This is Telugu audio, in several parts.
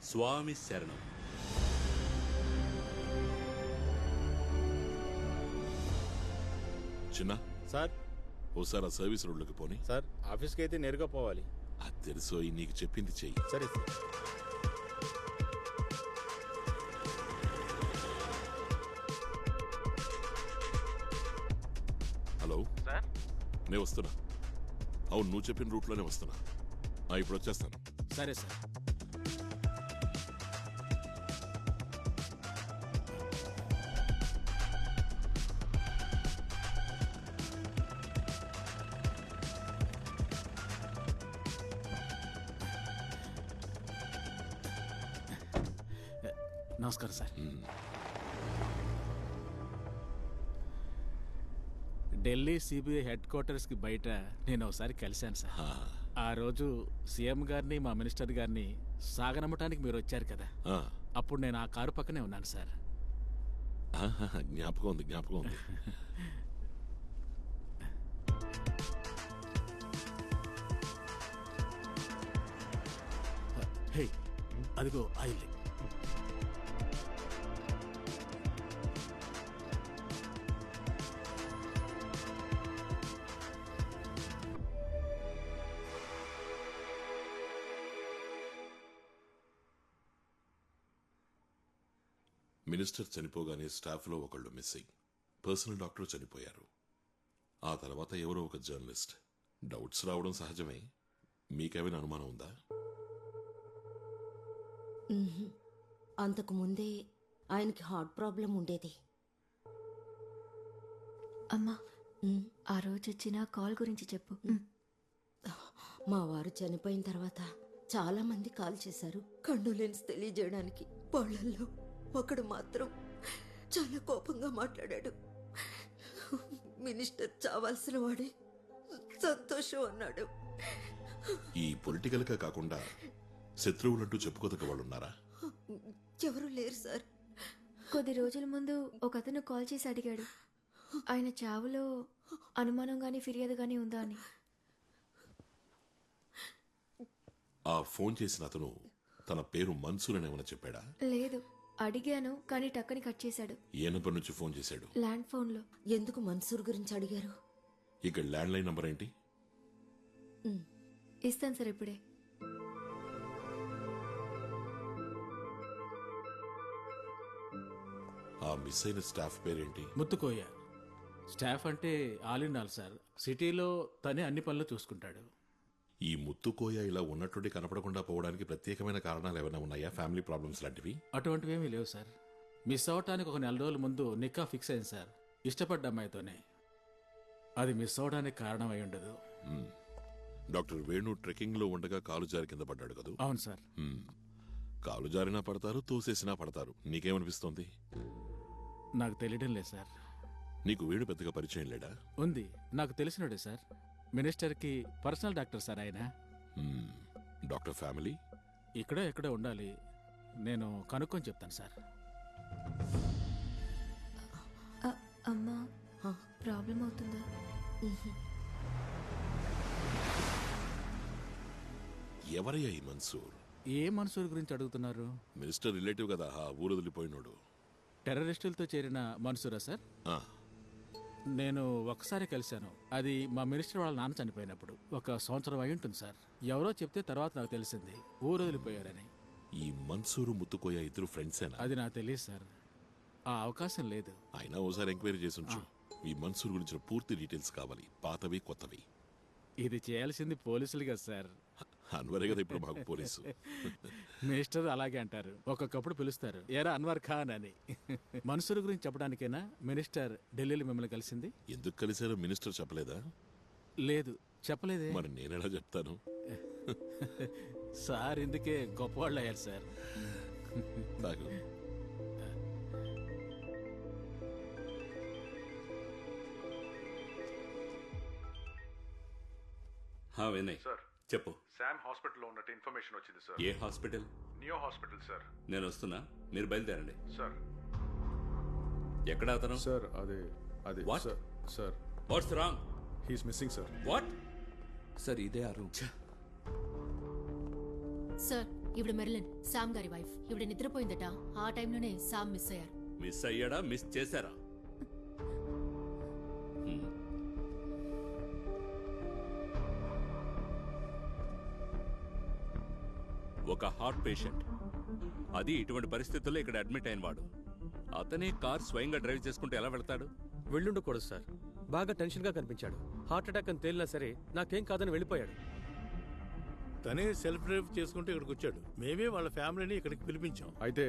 స్వామి శరణం. చిన్న సార్. ఓసారి ఆ సర్వీస్ రోడ్లోకి పోని. సార్ ఆఫీస్కి అయితే నేరుగా పోవాలి. అది తెలుసోయి, నీకు చెప్పింది చెయ్యి. సరే సార్. హలో సార్, నేను వస్తున్నా. అవును, నువ్వు చెప్పిన రూట్లోనే వస్తున్నా. ఇప్పుడు వచ్చేస్తాను. సరే సార్. నమస్కారం సార్. ఢిల్లీ సిబిఐ హెడ్ క్వార్టర్స్కి బయట నేను ఒకసారి కలిశాను సార్. ఆ రోజు సీఎం గారిని మా మినిస్టర్ గారిని సాగనమ్మటానికి మీరు వచ్చారు కదా, అప్పుడు నేను ఆ కారు పక్కనే ఉన్నాను సార్. జ్ఞాపకం ఉంది, జ్ఞాపకం ఉంది. హే, అదిగో ఆయిల్. మినిస్టర్ చనిపోగానే స్టాఫ్లో ఒకళ్ళు మిస్సింగ్. పర్సనల్ డాక్టర్ చనిపోయారు. ఆ తర్వాత ఎవరో ఒక జర్నలిస్ట్. డౌట్స్ రావడం సహజమే. మీకేమైనా అనుమానం ఉందా? అంతకు ముందే ఆయనకి హార్ట్ ప్రాబ్లం ఉండేది. అమ్మా, ఆ రోజు వచ్చిన కాల్ గురించి చెప్పు. మా వారు చనిపోయిన తర్వాత చాలా మంది కాల్ చేశారు కండోలెన్స్ తెలియజేయడానికి. వాళ్ళల్లో ఒకడు మాత్రం చాలా కోపంగా మాట్లాడాడు. మినిస్టర్ చావాల్సిన వాడే, సంతోషం అన్నాడు. ఈ పొలిటికల్ గా కాకుండా శత్రువులంటూ చెప్పుకోదగ్గ వాళ్ళు ఉన్నారా? ఎవరు లేరు సార్. కొద్ది రోజుల ముందు ఒక అతను కాల్ చేసి అడిగాడు, ఆయన చావులో అనుమానం గానీ ఫిర్యాదు గానీ ఉందా అని. ఆ ఫోన్ చేసిన అతను తన పేరు మన్సూర్ అని ఏమైనా చెప్పాడా? లేదు, అడిగాను కానీ టక్కని కట్ చేశాడు. ఏ నంబర్ నుంచి ఫోన్ చేశాడు? ల్యాండ్ ఫోన్ లో. ఎందుకు మన్సూర్ గురించి అడిగారు? ఇక్కడ ల్యాండ్ లైన్ నంబర్ ఏంటి? ఇస్తాను సార్ ఇప్పుడే. ఆ మిస్ అయిన స్టాఫ్ పేరేంటి? ముత్తుకోయ. స్టాఫ్ అంటే ఆల్ ఇన్ ఆల్ సార్. సిటీలో తనే అన్ని పనులు చూసుకుంటాడు. ఈ ముత్తుకోయ ఇలా ఉన్నట్టుండి కనపడకుండా పోవడానికి ప్రత్యేకమైన కారణాలు ఏమైనా ఉన్నాయా? ఫ్యామిలీ ప్రాబ్లమ్స్ లాంటివి? అటువంటివేమీ లేవు సార్. మిస్ అవటానికి ఒక 4 రోజుల ముందు నిక్కా ఫిక్స్ అయింది సార్, ఇష్టపడ్డ అమ్మాయితోనే. అది మిస్ అవడానికి కారణం అయి ఉండదు. డాక్టర్ వేణు ట్రెక్కింగ్ లో ఉండగా కాలు జారి కింద పడ్డాడు కదా? అవును సార్. కాలు జారినా పడతారు, తోసేసినా పడతారు. నీకేమనిపిస్తోంది? నాకు తెలియడం లేదు సార్. నీకు వేణు పెద్దగా పరిచయం లేడా? ఉంది, నాకు తెలిసినడే సార్. మినిస్టర్కి పర్సనల్ డాక్టర్ సార్ ఆయన. డాక్టర్ ఫ్యామిలీ ఇక్కడే ఎక్కడో ఉండాలి. నేను కనుక్కొని చెప్తాను సార్. అమ్మా, ప్రాబ్లం అవుతుందా? ఎవరయ్యా ఈ మన్సూర్? ఏ మన్సూర్ గురించి అడుగుతున్నారు? మినిస్టర్ రిలేటివ్ కదా, ఆ ఊరు వదిలిపోయినోడు. టెర్రరిస్టులతో చేరిన మన్సూరా సార్? నేను ఒకసారి కలిశాను. అది మా మినిస్టర్ వాళ్ళ నాన్న చనిపోయినప్పుడు. 1 సంవత్సరం అయి ఉంటుంది సార్. ఎవరో చెప్తే తర్వాత నాకు తెలిసింది ఊరు వదిలిపోయారని. ఈ మన్సూరు ముత్తుకోయ ఇద్దరు ఫ్రెండ్సేనా? అది నాకు తెలియదు సార్. ఆ అవకాశం లేదు. అయినా ఓసారి ఎంక్వైరీ చేసి ఉంచు. ఈ మన్సూర్ గురించిన పూర్తి డీటెయిల్స్ కావాలి, పాతవి కొత్తవి. ఇది చేయాల్సింది పోలీసులు కదా సార్. అన్వరే కదా ఇప్పుడు మాకు పోలీసు. మినిస్టర్ అలాగే అంటారు. ఒక్కొక్కప్పుడు పిలుస్తారు, ఏరా అన్వర్ ఖాన్ అని. మన్సూర్ గురించి చెప్పడానికైనా మినిస్టర్ ఢిల్లీలో మిమ్మల్ని కలిసింది? ఎందుకు కలిశారో మినిస్టర్ చెప్పలేదా? లేదు, చెప్పలేదే. మరి నేనెలా చెప్తాను? సార్ ఇందుకే గొప్పవాళ్ళు అయ్యారు సార్. తాగు. వినయ్ సార్, చెప్పు. శామ్ హాస్పిటల్లో ఉన్నట్టు ఇన్ఫర్మేషన్ వచ్చింది సార్. ఏ హాస్పిటల్? Neo hospital sir. నేను వస్తున్నా, మీరు బయలుదేరండి. సార్. ఎక్కడ అతను? సార్ అదే What? Sir what's wrong? He's missing sir. What? Sir ఇదే ఆ రూమ్. సార్ ఇప్పుడు మెర్లిన్ సామ్ గారి వైఫ్ ఇప్పుడు నిద్రపోయిందట. ఆ టైంలోనే సామ్ మిస్ అయ్యారు. మిస్ అయ్యాడా మిస్ చేశారా? హ్మ్. ఒక హార్ట్ పేషెంట్, అది ఇటువంటి పరిస్థితుల్లో ఇక్కడ అడ్మిట్ అయిన వాడు. అతనే కార్ స్వయంగా డ్రైవ్ చేసుకుంటూ ఎలా వెళ్తాడు? వెళ్ళుండకూడదు సార్. బాగా టెన్షన్గా కనిపించాడు. హార్ట్ అటాక్ అని తేలినా సరే నాకేం కాదని వెళ్ళిపోయాడు. తనే సెల్ఫ్ డ్రైవ్ చేసుకుంటూ ఇక్కడికి వచ్చాడు. మేమే వాళ్ళ ఫ్యామిలీని ఇక్కడికి పిలిపించాం. అయితే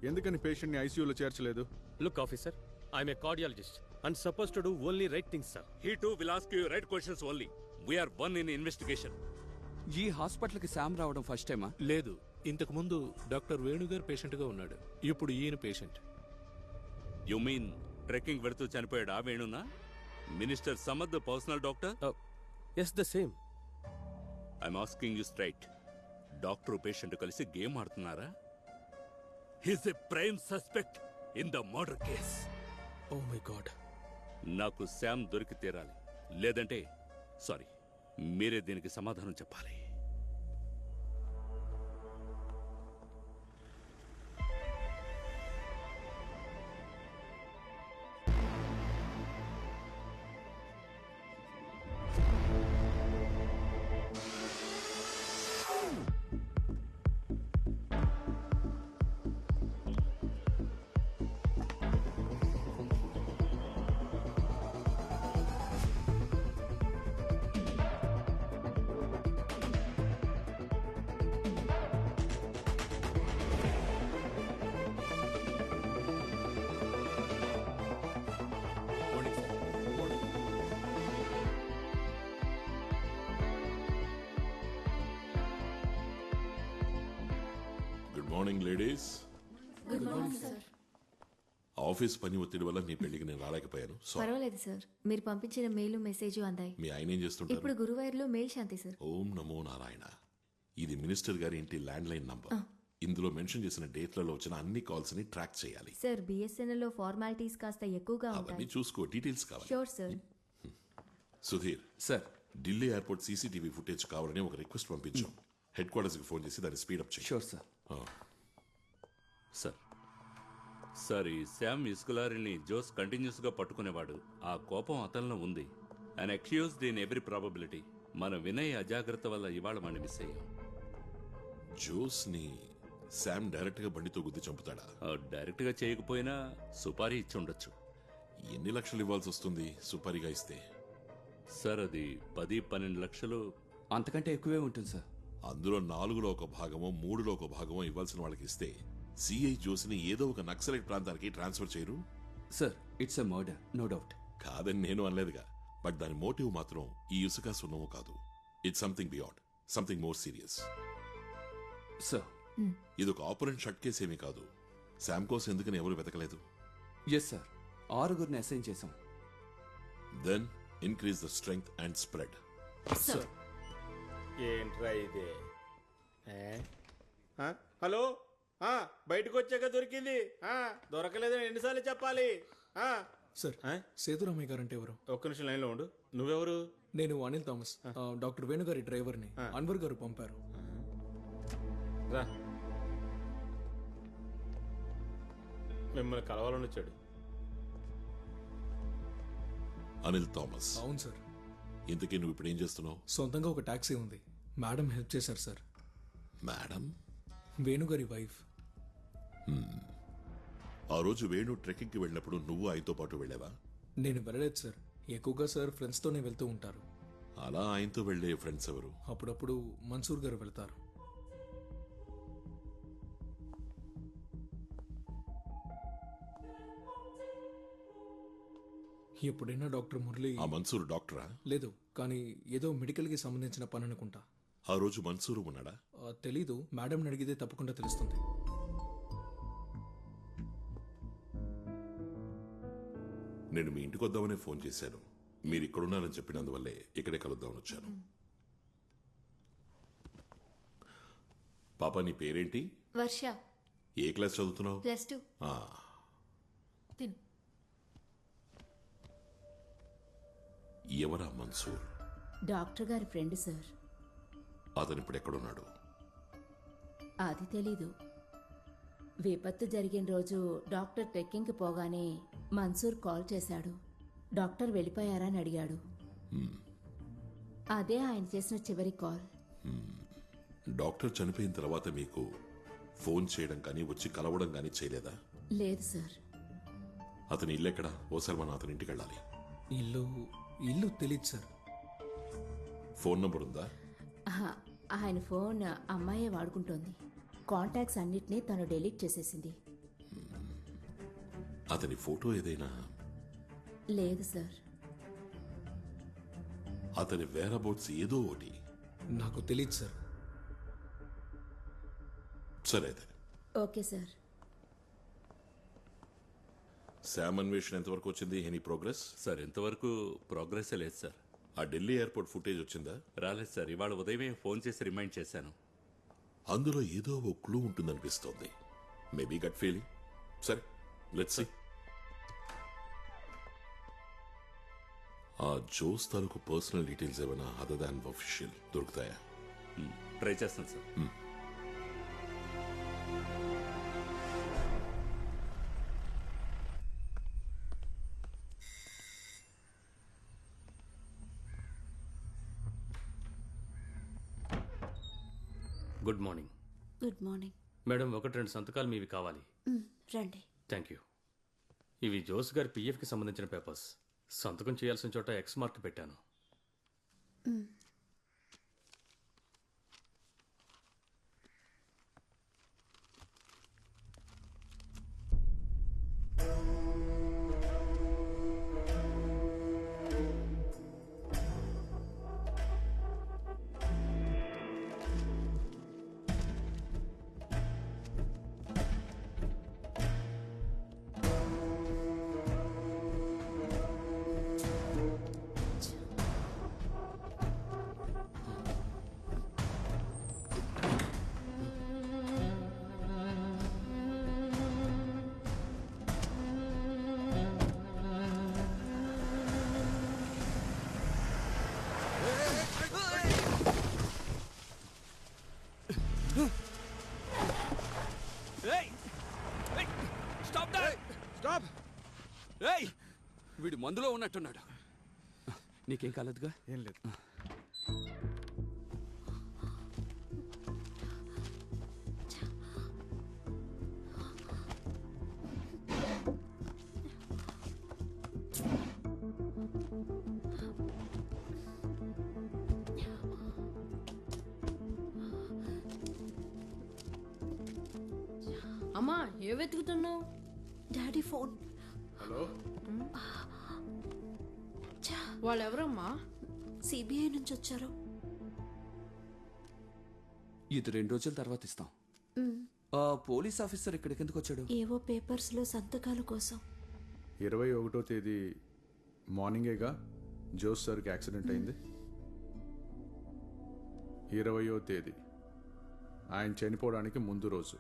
ఎందుకని పేషెంట్ని ఐసీయూలో చేర్చలేదు? Look officer, I'm a cardiologist and suppose to do only right things sir. He too will ask you right questions only. We are one in investigation. ఈ హాస్పిటల్కి శామ్ రావడం ఫస్ట్ టైమా? లేదు, ఇంతకు ముందు డాక్టర్ వేణుగారు పేషెంట్గా ఉన్నాడు. ఇప్పుడు ఈయన పేషెంట్. You mean ట్రెక్కింగ్ వెళుతూ చనిపోయాడు ఆ వేణునా? Minister Samad personal doctor? Yes, the same. I'm asking you straight. Doctor patient కలిసి గేమ్ ఆడుతున్నారా? He's a prime suspect in the murder case. Oh my god. నాకు శామ్ దొరికి తీరాలి, లేదంటే సారీ, మీరే దీనికి సమాధానం చెప్పాలి. Good morning ladies. Good morning sir. Office పని ఒత్తిడి వల్ల నీ పెళ్లికి నేను రాలేకపోయాను. సారీ. పర్వాలేదు సార్, మీరు పంపించిన మెయిల్ మెసేజ్ అందాయి. మీ ఆయన ఏం చేస్తుంటారు? ఇప్పుడు గురువాయూర్లో మెయిల్ శాంతి సార్. ఓం నమో నారాయణ. ఇది మినిస్టర్ గారి ఇంటి ల్యాండ్ లైన్ నంబర్. ఇందులో మెన్షన్ చేసిన డేట్లలో వచ్చిన అన్ని కాల్స్ ని ట్రాక్ చేయాలి. సార్, బిఎస్ఎన్ఎల్ లో ఫార్మాలిటీస్ కాస్త ఎక్కువగా అవన్నీ ఉంటాయి. చూసుకో, డీటెయిల్స్ కావాలి. Sure sir. Sudheer sir. Delhi airport CCTV footage కావాలని ఒక రిక్వెస్ట్ పంపించాం. హెడ్ క్వార్టర్స్ కి ఫోన్ చేసి దాన్ని స్పీడప్ చేయి. Sure sir. సార్ సార్ ఈ శామ్ ఇస్కులారిని జోస్ కంటిన్యూస్ గా పట్టుకునేవాడు. ఆ కోపం అతనిలో ఉంది. And accused in every probability. మన వినయ్ అజాగ్రత్త వల్ల ఇవాళ మనం మిస్ అయ్యాం. జోస్ ని శామ్ డైరెక్ట్ గా బండితో గుద్ది చంపుతాడా? డైరెక్ట్ గా చేయకపోయినా సుపారీ ఇచ్చి ఉండొచ్చు. ఎన్ని లక్షలు ఇవ్వాల్సి వస్తుంది సుపారీగా ఇస్తే? సార్ అది 10-12 లక్షలు. అంతకంటే ఎక్కువే ఉంటుంది సార్. అందులో 4లో ఒక భాగమో 3లో ఒక భాగమో ఇవ్వాల్సిన వాళ్ళకి ఇస్తే సిఐ జోస్ని ఏదో ఒక నక్సలైట్ ప్రాంతానికి ట్రాన్స్ఫర్ చేయరు? Sir, it's a murder, no doubt. కాదని నేను అనలేదుగా, బట్ దాని మోటివ్ మాత్రం ఈ ఇసుక సున్నము కాదు. It's something beyond, something more serious. Sir, ఇదొక ఆపరెంట్ షట్ కేసు ఏమీ కాదు. శామ్ కోసం ఎందుకని ఎవరు వెతకలేదు? ఎస్ సార్, 6గురిని అసైన్ చేశాం. Then increase the strength and spread. Sir. ఏంట్రా ఇదే? హలో, బయటకు వచ్చాక దొరికింది. దొరకలేదని ఎన్నిసార్లు చెప్పాలి? సార్, సేతురామయ్య గారు అంటే ఎవరు? ఒక్క నిమిషం లైన్లో ఉండు. నువ్వెవరు? నేను అనిల్ థామస్, డాక్టర్ వేణుగారి డ్రైవర్ని. అన్వర్ గారు పంపారు. రా, మిమ్మల్ని కలవాలని వచ్చాడు. అనిల్ థామస్. అవును సార్. ఇంతకీ నువ్వు ఇప్పుడు ఏం చేస్తున్నావు? సొంతంగా ఒక టాక్సీ ఉంది. మేడం హెల్ప్ చేశారు సార్. మేడం? వేణుగారి వైఫ్. ఆ రోజు వేణు ట్రెక్కింగ్కి వెళ్ళినప్పుడు నువ్వు ఆయనతో పాటు వెళ్ళావా? నేను వెళ్ళలేదు సార్. ఎక్కువగా సార్ ఫ్రెండ్స్తోనే వెళ్తూ ఉంటారు. అలా ఆయనతో వెళ్ళే ఫ్రెండ్స్ ఎవరు? అప్పుడప్పుడు మన్సూర్ గారు వెళ్తారు. ఎప్పుడైనా డాక్టర్ మురళి. ఆ మన్సూర్ డాక్టరా? లేదు, కానీ ఏదో మెడికల్కి సంబంధించిన పని అనుకుంటా. ఆ రోజు మన్సూరు ఉన్నాడా? తెలీదు. మేడం అడిగితే తప్పకుండా తెలుస్తుంది. నేను మీ ఇంటికి వద్దామనే ఫోన్ చేశాను. మీరు ఇక్కడున్నారని చెప్పినందువల్లే ఇక్కడే కలుద్దామని వచ్చాను. పాప, నీ పేరేంటి? వర్ష. ఏ క్లాస్ చదువుతున్నావు? +2. తిను. ఎవరా మన్సూర్? డాక్టర్ గారి ఫ్రెండ్ సార్. అతను ఇప్పుడు ఎక్కడున్నాడు? అది తెలీదు. విపత్తు జరిగిన రోజు డాక్టర్ ట్రెక్కింగ్కి పోగానే మన్సూర్ కాల్ చేశాడు. డాక్టర్ వెళ్ళిపోయారా అని అడిగాడు. అదే ఆయన చేసిన చివరి కాల్. డాక్టర్ చనిపోయిన తర్వాత మీకు ఫోన్ చేయడం కానీ వచ్చి కలవడం కానీ చేయలేదా? లేదు సార్. అతని ఇల్లు ఎక్కడ? ఓసారి మనం అతని ఇంటికి వెళ్ళాలి. ఇల్లు తెలీదు సార్. ఫోన్ నంబర్ ఉందా? ఆయన ఫోన్ అమ్మాయే వాడుకుంటోంది. కాంటాక్ట్స్ అన్నిటినీ తను డెలీట్ చేసేసింది. అతని ఫోటో ఏదైనా? లేదు సార్. అతని వేరబౌట్స్ ఏదో ఒకటి నాకు తెలీదు సార్. సరే అయితే. Okay sir. శామ్ అన్వేషణ ఎంతవరకు వచ్చింది? Any progress? సార్ ఇంతవరకు ప్రోగ్రెస్ లేదు సార్. ఆ ఢిల్లీ ఎయిర్పోర్ట్ ఫుటేజ్ వచ్చిందా? రాలేదు సార్. ఇవాళ ఉదయమే ఫోన్ చేసి రిమైండ్ చేశాను. అందులో ఏదో ఓ క్లూ ఉంటుందనిపిస్తోంది. Maybe gut feeling. సరే, లెట్స్ సీ. ఆ జోస్ తాలూకు పర్సనల్ డీటెయిల్స్ ఏమైనా అదర్ దాన్ ఆఫీషియల్ దొరుకుతాయా? ట్రై చేస్తాను sir. Good morning. Good morning madam, 1-2 సంతకాలు మీవి కావాలి. రండి. Thank you. ఇవి జోస్ గారి పిఎఫ్కి సంబంధించిన పేపర్స్. సంతకం చేయాల్సిన చోట ఎక్స్ మార్క్ పెట్టాను. వీడు మందులో ఉన్నట్టున్నాడు. నీకేం కాలేదుగా? ఏం లేదు. అమ్మా, ఏ వెతుకుతున్నావు? Daddy phone. హలో, వాళ్ళెవరమ్మా? సిబిఐ నుంచి వచ్చారు. ఇది 2 రోజుల తర్వాత ఇస్తాం. పోలీస్ ఆఫీసర్ ఇక్కడికి ఎందుకు వచ్చాడు? ఏవో పేపర్స్ లో సంతకాల కోసం. 21వ తేదీ మార్నింగేగా జోస్ సార్కి యాక్సిడెంట్ అయింది. 20వ తేదీ ఆయన చనిపోవడానికి ముందు రోజు.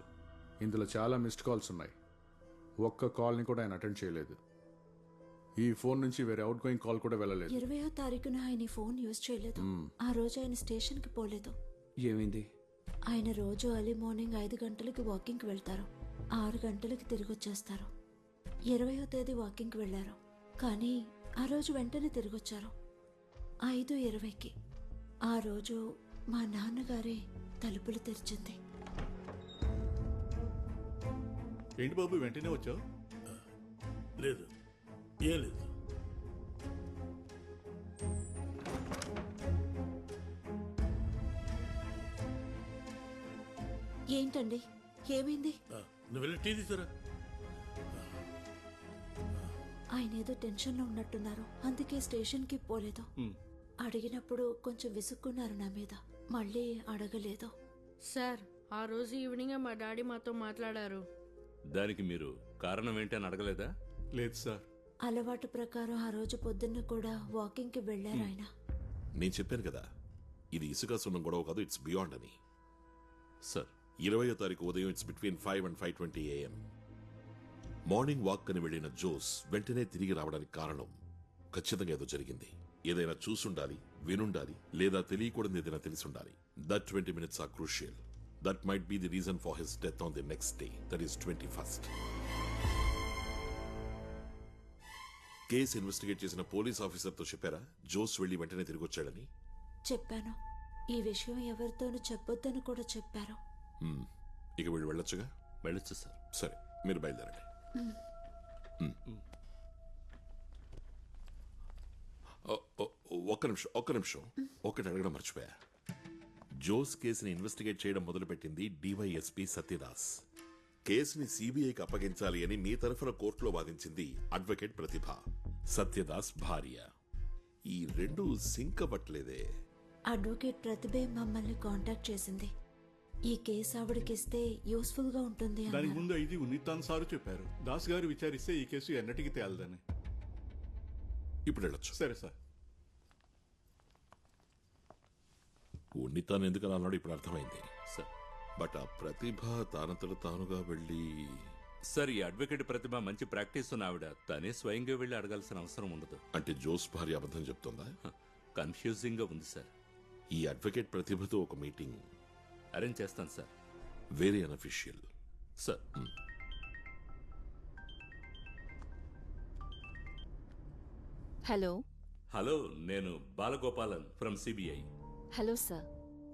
ఇందులో చాలా మిస్డ్ కాల్స్ ఉన్నాయి. ఒక్క కాల్ని కూడా ఆయన అటెండ్ చేయలేదు. ఈ ఫోన్ నుంచి వేరే అవుట్ గోయింగ్ కాల్ కూడా వెళ్ళలేదు. 20వ తారీఖున ఆయన ఫోన్ యూజ్ చేయలేదు. ఆ రోజు ఆయన స్టేషన్ కి పోలేదు. ఏమైంది? ఆయన రోజు ఎర్లీ మార్నింగ్ 5 గంటలకి వాకింగ్ కి వెళ్తారు. 6 గంటలకి తిరిగి వచ్చేస్తారు. 20వ తేదీ వాకింగ్ కి వెళ్లారు, కానీ ఆ రోజు వెంటనే తిరిగి వచ్చారు 5:20కి. ఆ రోజు మా నాన్నగారే తలుపులు తెరిచింది. ఏంటి బాబు వెంటనే వచ్చావు? లేదు, ఏం లేదు. ఏంటండి, ఏమైంది? నువ్వు వెళ్ళి టీ తీసుకురా. ఆయన ఏదో టెన్షన్లో ఉన్నట్టున్నారు, అందుకే స్టేషన్కి పోలేదు. అడిగినప్పుడు కొంచెం విసుక్కున్నారు నా మీద, మళ్ళీ అడగలేదు. సార్, ఆ రోజు ఈవినింగ్ మా డాడీ మాతో మాట్లాడారు. దానికి మీరు కారణం ఏంటి అని అడగలేదా? లేదు సార్. అలవాటు ప్రకారం ఆ రోజు పొద్దున్న కూడా వాకింగ్కి వెళ్ళారు ఆయన. నేను చెప్పాను కదా, ఇది ఇసుక సున్నం గొడవ కాదు, ఇట్స్ బియాండ్ అని. సార్, 20వ తారీఖు ఉదయం it's between 5 and 5:20 AM morning walk అని వెళ్ళిన జోస్ వెంటనే తిరిగి రావడానికి కారణం ఖచ్చితంగా ఏదో జరిగింది. ఏదైనా చూసుండాలి, వినుండాలి, లేదా తెలియకూడదు ఏదైనా తెలిసి ఉండాలి. That 20 minutes are crucial. That might be the reason for his death on the next day, that is 21st. Case investigate చేసిన పోలీస్ ఆఫీసర్తో చెప్పారా జోస్ వెళ్ళి వెంటనే తిరిగి వచ్చాడని? చెప్పాను. ఈ విషయం ఎవరితోనూ చెప్పొద్దని కూడా చెప్పారు. ఇక వీళ్ళు వెళ్ళొచ్చుగా? వెళ్ళొచ్చు సార్. సరే, మీరు బయలుదేరండి. ఒక్క నిమిషం ఒకటి అడగడం మర్చిపోయా. జోస్ కేసుని ఇన్వెస్టిగేట్ చేయడం మొదలుపెట్టింది డివైఎస్పీ సత్యదాస్. కేసుని సిబిఐకి అప్పగించాలి అని మీ తరఫున కోర్టులో వాదించింది అడ్వకేట్ ప్రతిభ, సత్యదాస్ భార్య. ఈ రెండు సింక్ అవ్వట్లేదే. అడ్వకేట్ ప్రతిభే మమ్మల్ని కాంటాక్ట్ చేసింది. ఈ కేసు ఆవిడకిస్తే యూస్ఫుల్ గా ఉంటుంది అన్నారు. దానికి ముందు ఇది ఉన్నితాన్ సారు చెప్పారు. దాస్ గారు విచారిస్తే ఈ కేసు ఎన్నటికి తేలదని. ఇప్పుడు వెళ్ళొచ్చు. సరే సార్. ఉన్నితాన్ ఎందుకని అన్నాడు ఇప్పుడు అర్థమైంది సార్. బట్ ఆ ప్రతిభ తానంతట తానుగా వెళ్ళి... సార్, ఈ అడ్వకేట్ ప్రతిభ మంచి ప్రాక్టీస్ ఉన్న ఆవిడ. తనే స్వయంగా వెళ్ళి అడగాల్సిన అవసరం ఉండదు. అంటే జోస్ భార్య అబద్ధం చెప్తుందా? కన్ఫ్యూజింగ్ గా ఉంది సార్. ఈ అడ్వకేట్ ప్రతిభతో ఒక మీటింగ్ అరేంజ్ చేస్తాను sir. Very unofficial sir. Hello. Hello, నేను Balagopalan from CBI. Hello sir.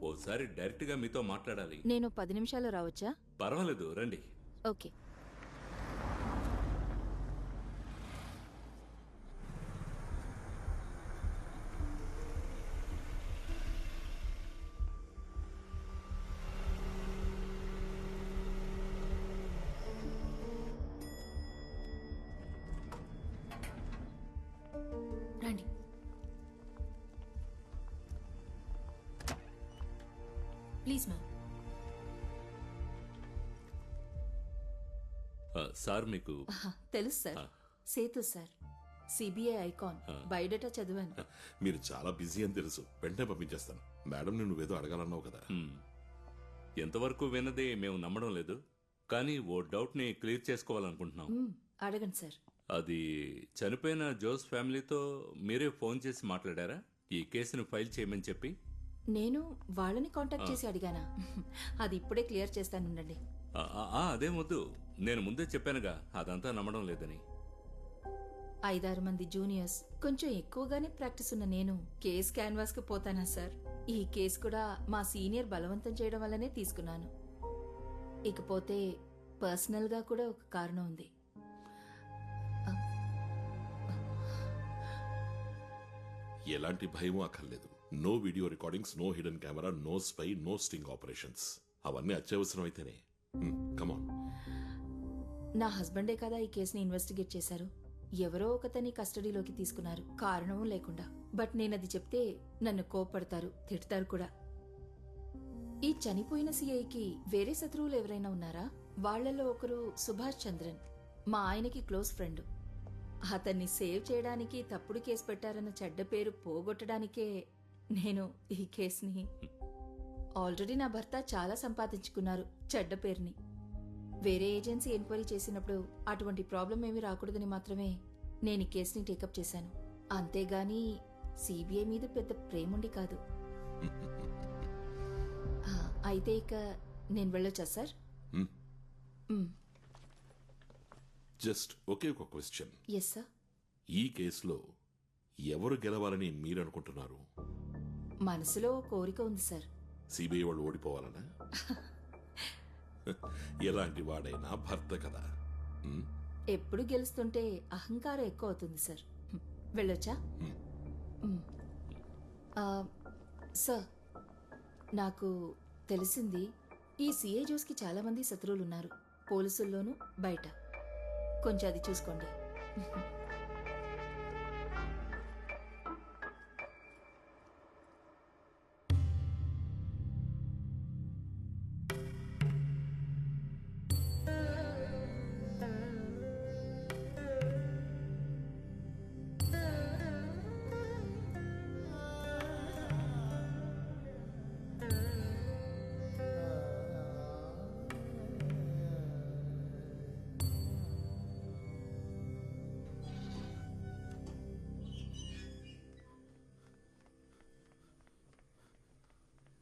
ఓసారి డైరెక్ట్ గా మీతో మాట్లాడాలి. నేను 10 నిమిషాలు రావచ్చా? పర్వాలేదు, రండి. ఓకే. రండి. Please ma'am. సార్ మీకు తెలుసు sir. Sethu sir, CBI icon. Biodata చదివాను. మీరు చాలా బిజీ అని తెలుసు. వెంటనే పంపించేస్తాను. మేడం, నువ్వేదో అడగాలన్నావు కదా. ఎంతవరకు విన్నది మేము నమ్మడం లేదు, కానీ ఓ డౌట్ ని క్లియర్ చేసుకోవాలనుకుంటున్నాం. అడగండి సార్. అది చనిపోయిన జోస్ ఫ్యామిలీతో మీరే ఫోన్ చేసి మాట్లాడారా ఈ కేసును ఫైల్ చేయమని చెప్పి? నేను వాళ్ళని కాంటాక్ట్ చేసి అడిగానా? అది ఇప్పుడే క్లియర్ చేస్తానుండండి. అదేం వద్దు, నేను ముందే చెప్పానుగా అదంతా నమ్మడం లేదని. 5-6 మంది జూనియర్స్, కొంచెం ఎక్కువగానే ప్రాక్టీస్ ఉన్న నేను కేస్ క్యాన్వాస్ కు పోతానా సార్? ఈ కేసు కూడా మా సీనియర్ బలవంతం చేయడం వల్లనే తీసుకున్నాను. ఇకపోతే పర్సనల్ గా కూడా ఒక కారణం ఉంది. ఎలాంటి భయమూ అక్కర్లేదు. No video recordings, no hidden camera, no spy, no sting operations. అవన్నీ అత్యవసరం అయితేనే. కమాన్. నా హస్బెండే కదా ఈ కేసుని ఇన్వెస్టిగేట్ చేశారు. ఎవరో ఒకతని కస్టడీలోకి తీసుకున్నారు, కారణం లేకుండా. బట్ నేనది చెప్తే నన్ను కోప్పడతారు, తిడతారు కూడా. ఈ చనిపోయిన సిఐకి వేరే శత్రువులు ఎవరైనా ఉన్నారా? వాళ్లలో ఒకరు సుభాష్ చంద్రన్, మా ఆయనకి క్లోజ్ ఫ్రెండ్. అతన్ని సేవ్ చేయడానికి తప్పుడు కేసు పెట్టారన్న చెడ్డ పేరు పోగొట్టడానికే నేను ఈ కేసుని... ఆల్రెడీ నా భర్త చాలా సంపాదించుకున్నారు చెడ్డ పేరుని. వేరే ఏజెన్సీ ఎంక్వైరీ చేసినప్పుడు అటువంటి ప్రాబ్లం ఏమీ రాకూడదని మాత్రమే నేను ఈ కేసుని టేకప్ చేశాను. అంతేగాని సిబిఐ మీద పెద్ద ప్రేముండి కాదు. అయితే ఇక నేను వెళ్ళొచ్చా సార్? జస్ట్ ఒకే ఒక క్వశ్చన్. Yes sir. ఈ కేసులో ఎవరు గెలవాలని మీరు అనుకుంటున్నారు? మనసులో కోరిక ఉంది సార్. సిబిఐ వాళ్ళు ఓడిపోవాలనా? ఎలాంటి వాడైనా భర్త కదా. ఎప్పుడు గెలుస్తుంటే అహంకారం ఎక్కువ అవుతుంది సార్. వెళ్ళొచ్చా? సార్, నాకు తెలిసింది ఈ సిఐ జోస్కి చాలా మంది శత్రువులున్నారు, పోలీసుల్లోనూ బయట. కొంచెం అది చూసుకోండి.